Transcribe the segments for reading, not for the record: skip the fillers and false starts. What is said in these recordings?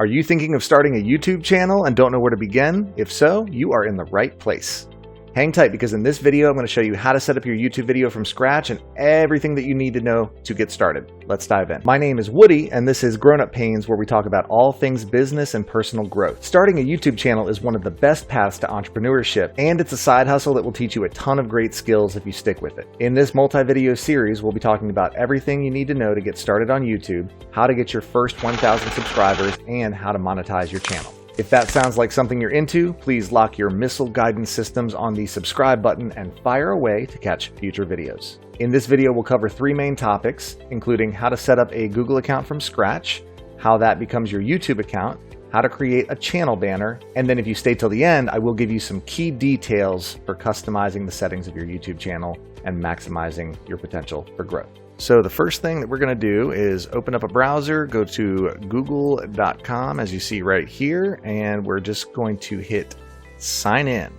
Are you thinking of starting a YouTube channel and don't know where to begin? If so, you are in the right place. Hang tight because in this video, I'm going to show you how to set up your YouTube video from scratch and everything that you need to know to get started. Let's dive in. My name is Woody and this is Grownup Pains, where we talk about all things business and personal growth. Starting a YouTube channel is one of the best paths to entrepreneurship, and it's a side hustle that will teach you a ton of great skills if you stick with it. In this multi-video series, we'll be talking about everything you need to know to get started on YouTube, how to get your first 1,000 subscribers, and how to monetize your channel. If that sounds like something you're into, please lock your missile guidance systems on the subscribe button and fire away to catch future videos. In this video, we'll cover 3 main topics, including how to set up a Google account from scratch, how that becomes your YouTube account, how to create a channel banner, and then if you stay till the end, I will give you some key details for customizing the settings of your YouTube channel and maximizing your potential for growth. So the first thing that we're going to do is open up a browser, go to google.com as you see right here, and we're just going to hit sign in.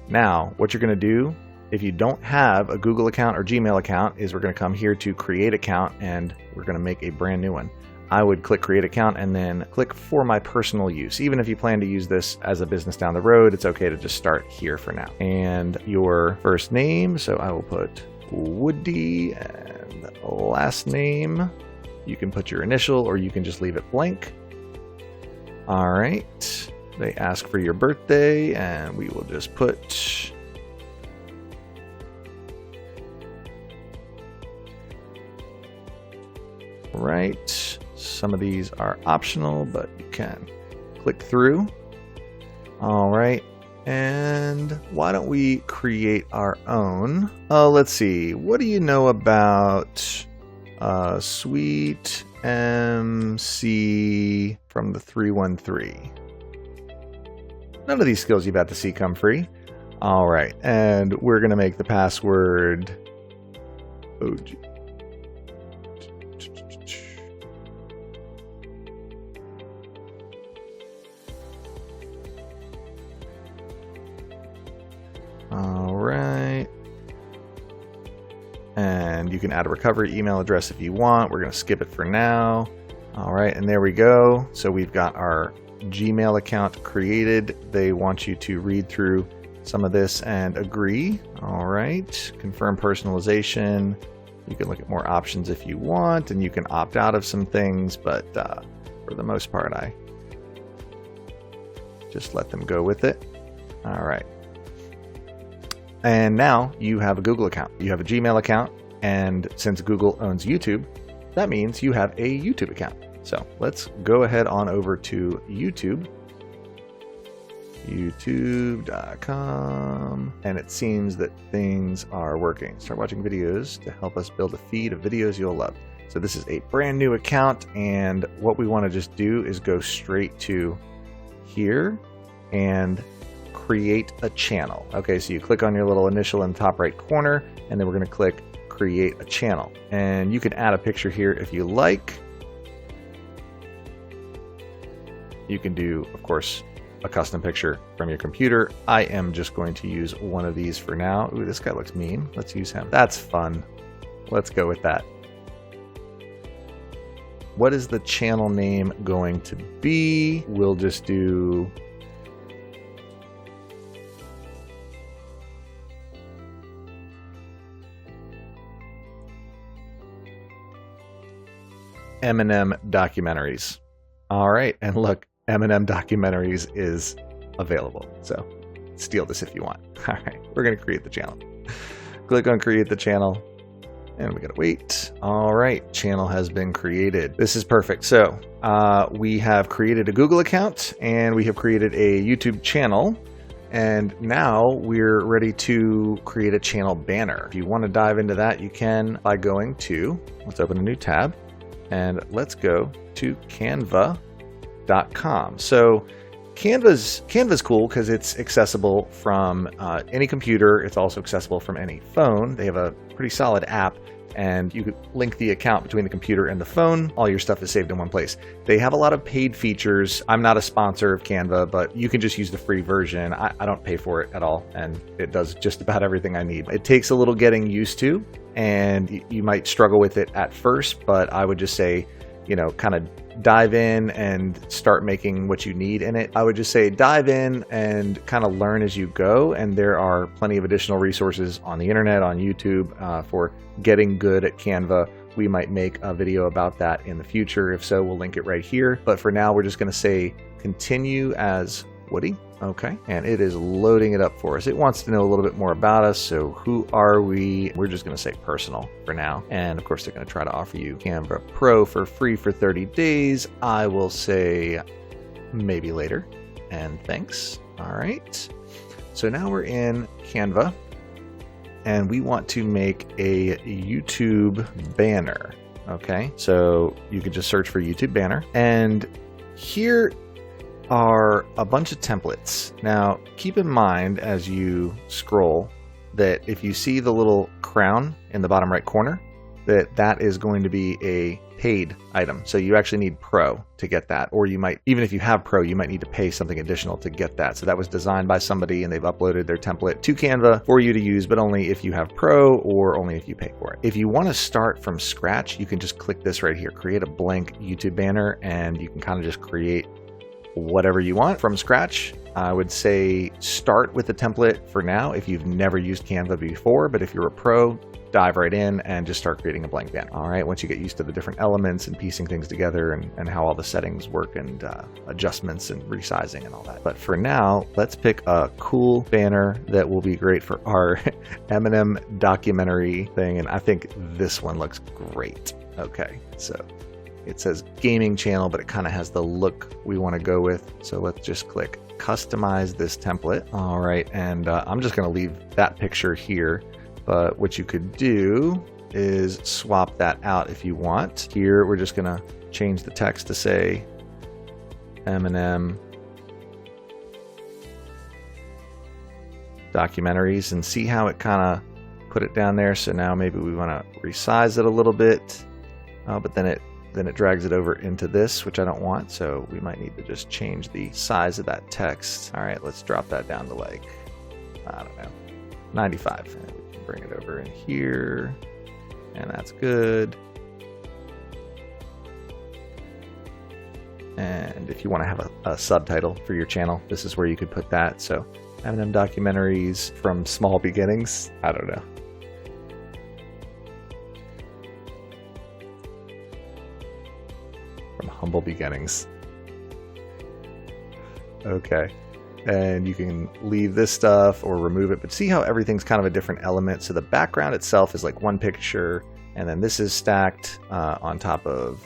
Now, what you're going to do if you don't have a Google account or Gmail account is we're going to come here to create account and we're going to make a brand new one. I would click create account and then click for my personal use. Even if you plan to use this as a business down the road, it's okay to just start here for now. And your first name, so I will put Woody, and last name, you can put your initial or you can just leave it blank. All right, they ask for your birthday and we will just put right. Some of these are optional, but you can click through. All right. And why don't we create our own? Let's see. What do you know about Sweet MC from the 313? None of these skills you've had to see come free. All right. And we're going to make the password OG. All right, and you can add a recovery email address if you want. We're going to skip it for now. All right, and there we go. So we've got our Gmail account created. They want you to read through some of this and agree. All right, confirm personalization. You can look at more options if you want, and you can opt out of some things, but for the most part, I just let them go with it. All right. And now you have a Google account, you have a Gmail account, and since Google owns YouTube, that means you have a YouTube account. So let's go ahead on over to YouTube, youtube.com, and it seems that things are working. Start watching videos to help us build a feed of videos you'll love. So this is a brand new account, and what we want to just do is go straight to here and create a channel. Okay, so you click on your little initial in the top right corner, and then we're going to click create a channel. And you can add a picture here if you like. You can do, of course, a custom picture from your computer. I am just going to use one of these for now. Ooh, this guy looks mean. Let's use him. That's fun. Let's go with that. What is the channel name going to be? We'll just do M&M Documentaries. All right, and look, M&M Documentaries is available. So steal this if you want. All right, we're going to create the channel. Click on create the channel, and we got to wait. All right, channel has been created. This is perfect. So we have created a Google account and we have created a YouTube channel. And now we're ready to create a channel banner. If you want to dive into that, you can by going to, let's open a new tab. And let's go to canva.com. So Canva's cool because it's accessible from any computer. It's also accessible from any phone. They have a pretty solid app, and you could link the account between the computer and the phone. All your stuff is saved in one place. They have a lot of paid features. I'm not a sponsor of Canva, but you can just use the free version. I don't pay for it at all, and it does just about everything I need. It takes a little getting used to, and you might struggle with it at first, but I would just say, you know, kind of dive in and start making what you need in it. I would just say dive in and kind of learn as you go. And there are plenty of additional resources on the internet, on YouTube, for getting good at Canva. We might make a video about that in the future. If so, we'll link it right here. But for now, we're just going to say continue as Woody. Okay, and it is loading it up for us. It wants to know a little bit more about us. So who are we? We're just going to say personal for now. And of course, they're going to try to offer you Canva Pro for free for 30 days. I will say maybe later. And thanks. All right. So now we're in Canva and we want to make a YouTube banner. Okay, so you could just search for YouTube banner, and here are a bunch of templates. Now, keep in mind as you scroll that if you see the little crown in the bottom right corner, that is going to be a paid item. So you actually need Pro to get that, or you might, even if you have Pro, you might need to pay something additional to get that. So that was designed by somebody and they've uploaded their template to Canva for you to use, but only if you have Pro or only if you pay for it. If you want to start from scratch, you can just click this right here, create a blank YouTube banner, and you can kind of just create whatever you want from scratch. I would say start with the template for now if you've never used Canva before, but if you're a pro, dive right in and just start creating a blank banner. All right, once you get used to the different elements and piecing things together and how all the settings work and adjustments and resizing and all that. But for now, let's pick a cool banner that will be great for our Eminem documentary thing. And I think this one looks great. Okay, so it says gaming channel, but it kind of has the look we want to go with. So let's just click customize this template. All right, and I'm just going to leave that picture here. But what you could do is swap that out if you want. Here, we're just going to change the text to say Eminem documentaries, and see how it kind of put it down there. So now maybe we want to resize it a little bit, but then it drags it over into this, which I don't want. So we might need to just change the size of that text. All right, let's drop that down to like, I don't know, 95. And we can bring it over in here, and that's good. And if you want to have a subtitle for your channel, this is where you could put that. So Eminem documentaries from small beginnings. I don't know. From humble beginnings. Okay. And you can leave this stuff or remove it, but see how everything's kind of a different element. So the background itself is like one picture, and then this is stacked on top of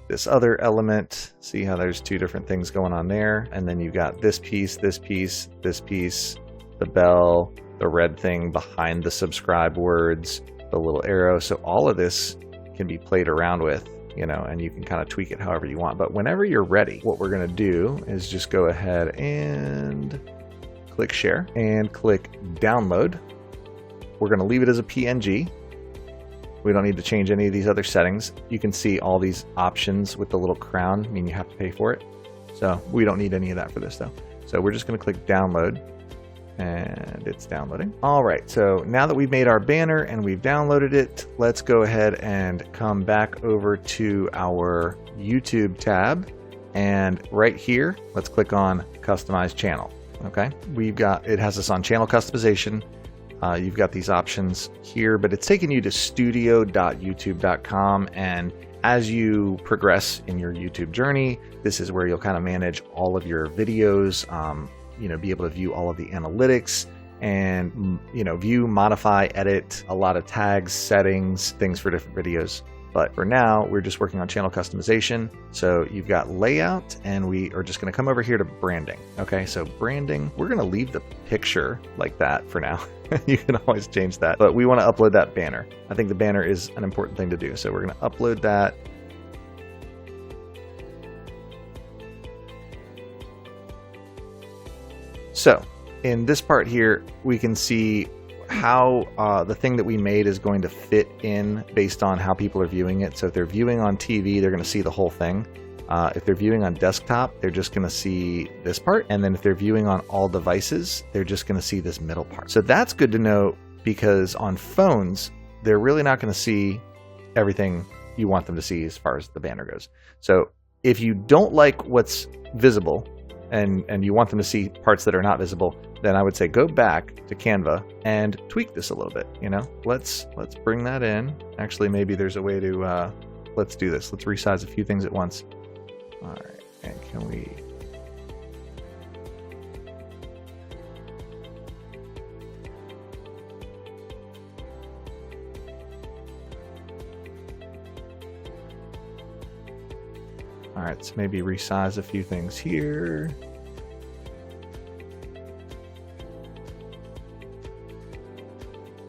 this other element. See how there's two different things going on there. And then you've got this piece, this piece, this piece, the bell, the red thing behind the subscribe words, the little arrow. So all of this can be played around with, you know, and you can kind of tweak it however you want. But whenever you're ready, what we're going to do is just go ahead and click share and click download. We're going to leave it as a PNG. We don't need to change any of these other settings. You can see all these options with the little crown, I mean you have to pay for it. So we don't need any of that for this though. So we're just going to click download, and it's downloading. All right, so now that we've made our banner and we've downloaded it, let's go ahead and come back over to our YouTube tab. And right here, let's click on customize channel. Okay, it has us on channel customization. You've got these options here, but it's taking you to studio.youtube.com. And as you progress in your YouTube journey, this is where you'll kind of manage all of your videos, be able to view all of the analytics and, view, modify, edit a lot of tags, settings, things for different videos. But for now, we're just working on channel customization. So you've got layout, and we are just going to come over here to branding. Okay, so branding, we're going to leave the picture like that for now. You can always change that, but we want to upload that banner. I think the banner is an important thing to do. So we're going to upload that. So in this part here, we can see how the thing that we made is going to fit in based on how people are viewing it. So if they're viewing on TV, they're going to see the whole thing. If they're viewing on desktop, they're just going to see this part. And then if they're viewing on all devices, they're just going to see this middle part. So that's good to know, because on phones, they're really not going to see everything you want them to see as far as the banner goes. So If you don't like what's visible and you want them to see parts that are not visible, then I would say go back to Canva and tweak this a little bit. You know, let's bring that in. Actually, maybe there's a way to let's do this. Let's resize a few things at once. All right, and can we? All right, so maybe resize a few things here.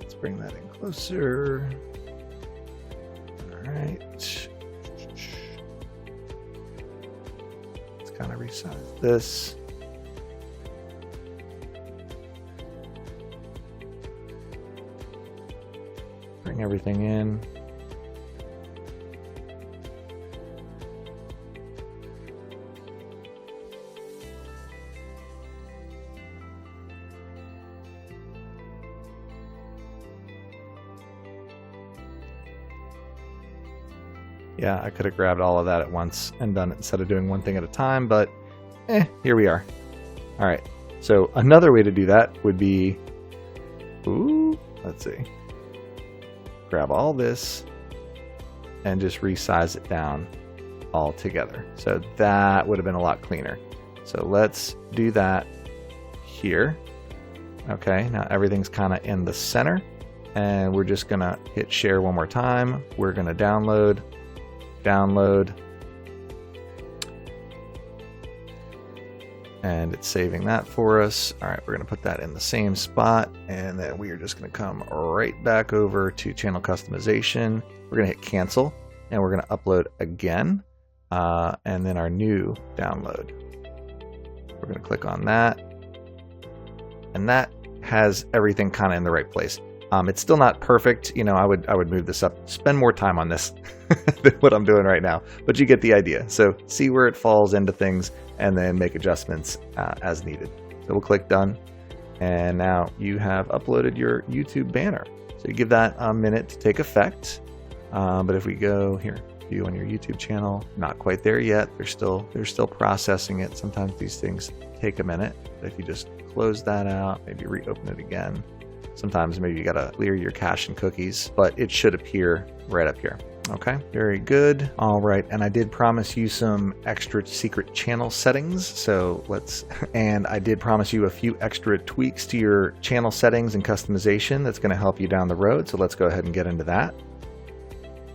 Let's bring that in closer. All right. Let's kind of resize this. Bring everything in. Yeah, I could have grabbed all of that at once and done it instead of doing one thing at a time, but here we are. All right, so another way to do that would be, let's see, grab all this and just resize it down all together. So that would have been a lot cleaner. So let's do that here. Okay, now everything's kind of in the center, and we're just gonna hit share one more time. We're gonna download, and it's saving that for us. All right, we're going to put that in the same spot, and then we are just going to come right back over to channel customization. We're going to hit cancel, and we're going to upload again, and then our new download. We're going to click on that, and that has everything kind of in the right place. It's still not perfect. You know, I would move this up, spend more time on this than what I'm doing right now, but you get the idea. So see where it falls into things and then make adjustments as needed. So we'll click done. And now you have uploaded your YouTube banner. So you give that a minute to take effect. But if we go here, view on your YouTube channel, not quite there yet. They're still processing it. Sometimes these things take a minute. But if you just close that out, maybe reopen it again. Sometimes maybe you gotta clear your cache and cookies, but it should appear right up here. Okay, very good. All right, and I did promise you some extra secret channel settings. So and I did promise you a few extra tweaks to your channel settings and customization that's gonna help you down the road. So let's go ahead and get into that.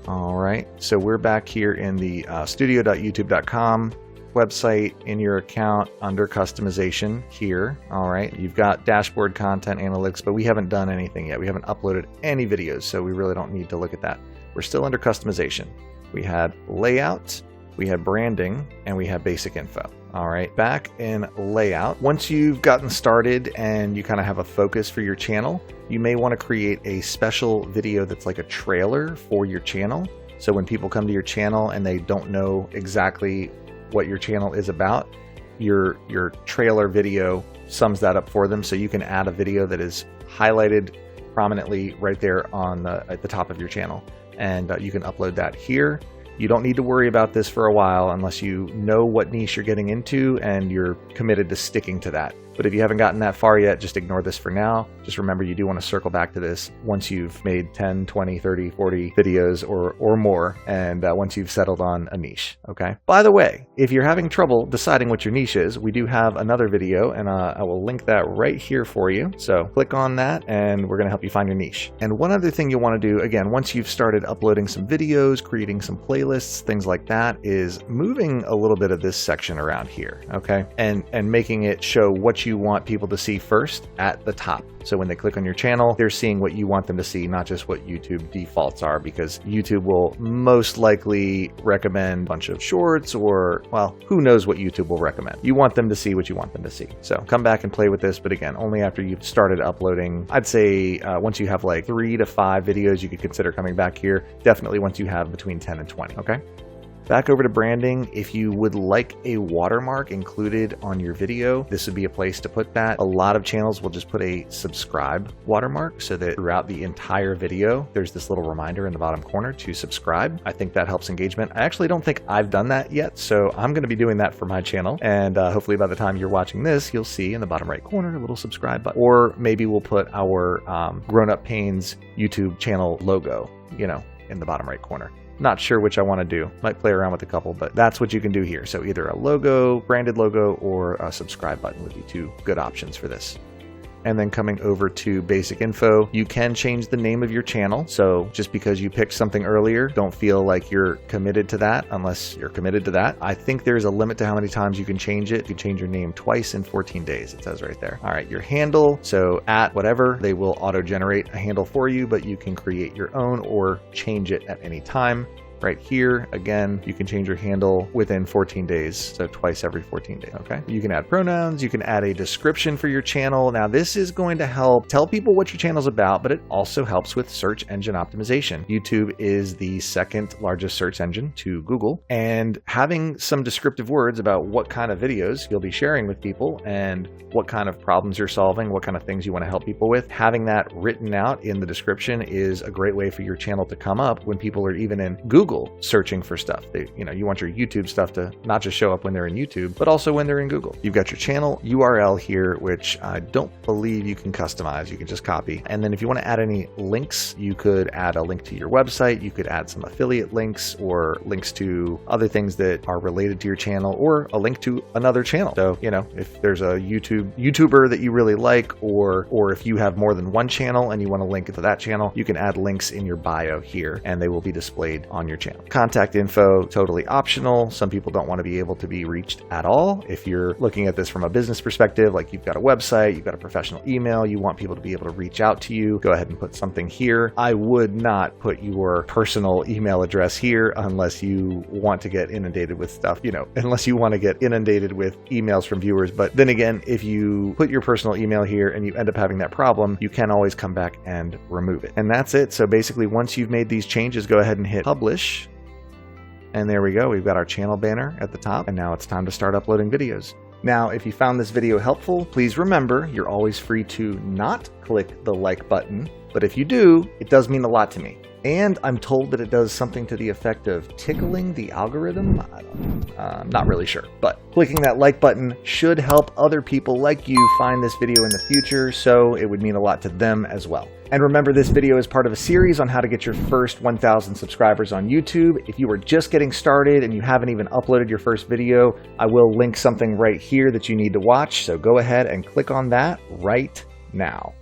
All right, so we're back here in the studio.youtube.com website in your account under customization here. All right, you've got dashboard, content, analytics, but we haven't done anything yet. We haven't uploaded any videos, so we really don't need to look at that. We're still under customization. We had layout, we had branding, and we have basic info. All right, back in layout. Once you've gotten started and you kind of have a focus for your channel, you may want to create a special video that's like a trailer for your channel. So when people come to your channel and they don't know exactly what your channel is about, your trailer video sums that up for them. So you can add a video that is highlighted prominently right there on at the top of your channel, and you can upload that here. You don't need to worry about this for a while unless you know what niche you're getting into and you're committed to sticking to that. But if you haven't gotten that far yet, just ignore this for now. Just remember, you do want to circle back to this once you've made 10, 20, 30, 40 videos or more, and once you've settled on a niche, okay? By the way, if you're having trouble deciding what your niche is, we do have another video, and I will link that right here for you. So click on that, and we're going to help you find your niche. And one other thing you'll want to do, again, once you've started uploading some videos, creating some playlists, things like that, is moving a little bit of this section around here, okay? And making it show what you want people to see first at the top. So when they click on your channel, they're seeing what you want them to see, not just what YouTube defaults are, because YouTube will most likely recommend a bunch of shorts, or, well, who knows what YouTube will recommend. You want them to see what you want them to see. So come back and play with this, but again, only after you've started uploading. I'd say once you have like 3 to 5 videos, you could consider coming back here. Definitely once you have between 10 and 20, okay? Back over to branding, if you would like a watermark included on your video, this would be a place to put that. A lot of channels will just put a subscribe watermark so that throughout the entire video, there's this little reminder in the bottom corner to subscribe. I think that helps engagement. I actually don't think I've done that yet, so I'm going to be doing that for my channel. And hopefully by the time you're watching this, you'll see in the bottom right corner a little subscribe button. Or maybe we'll put our Grownup Pains YouTube channel logo, you know, in the bottom right corner. Not sure which I want to do. Might play around with a couple, but that's what you can do here. So either a logo, branded logo, or a subscribe button would be two good options for this. And then coming over to basic info, you can change the name of your channel. So just because you picked something earlier, don't feel like you're committed to that unless you're committed to that. I think there's a limit to how many times you can change it. You can change your name twice in 14 days, it says right there. All right, your handle, so at whatever, they will auto-generate a handle for you, but you can create your own or change it at any time. Right here, again, you can change your handle within 14 days, so twice every 14 days, okay? You can add pronouns, you can add a description for your channel. Now, this is going to help tell people what your channel's about, but it also helps with search engine optimization. YouTube is the second largest search engine to Google, and having some descriptive words about what kind of videos you'll be sharing with people and what kind of problems you're solving, what kind of things you want to help people with, having that written out in the description is a great way for your channel to come up when people are even in Google searching for stuff. You want your YouTube stuff to not just show up when they're in YouTube, but also when they're in Google. You've got your channel URL here, which I don't believe you can customize. You can just copy. And then if you want to add any links, you could add a link to your website. You could add some affiliate links or links to other things that are related to your channel, or a link to another channel. So, if there's a YouTuber that you really like, or if you have more than one channel and you want to link to that channel, you can add links in your bio here and they will be displayed on your channel. Contact info, totally optional. Some people don't want to be able to be reached at all. If you're looking at this from a business perspective, like you've got a website, you've got a professional email, you want people to be able to reach out to you, go ahead and put something here. I would not put your personal email address here unless you want to get inundated with stuff, unless you want to get inundated with emails from viewers. But then again, if you put your personal email here and you end up having that problem, you can always come back and remove it. And that's it. So basically, once you've made these changes, go ahead and hit publish. And there we go. We've got our channel banner at the top, and now it's time to start uploading videos. Now, if you found this video helpful, please remember you're always free to not click the like button, but if you do, it does mean a lot to me. And I'm told that it does something to the effect of tickling the algorithm. I don't know. I'm not really sure, but clicking that like button should help other people like you find this video in the future, so it would mean a lot to them as well. And remember, this video is part of a series on how to get your first 1,000 subscribers on YouTube. If you are just getting started and you haven't even uploaded your first video, I will link something right here that you need to watch, so go ahead and click on that right now.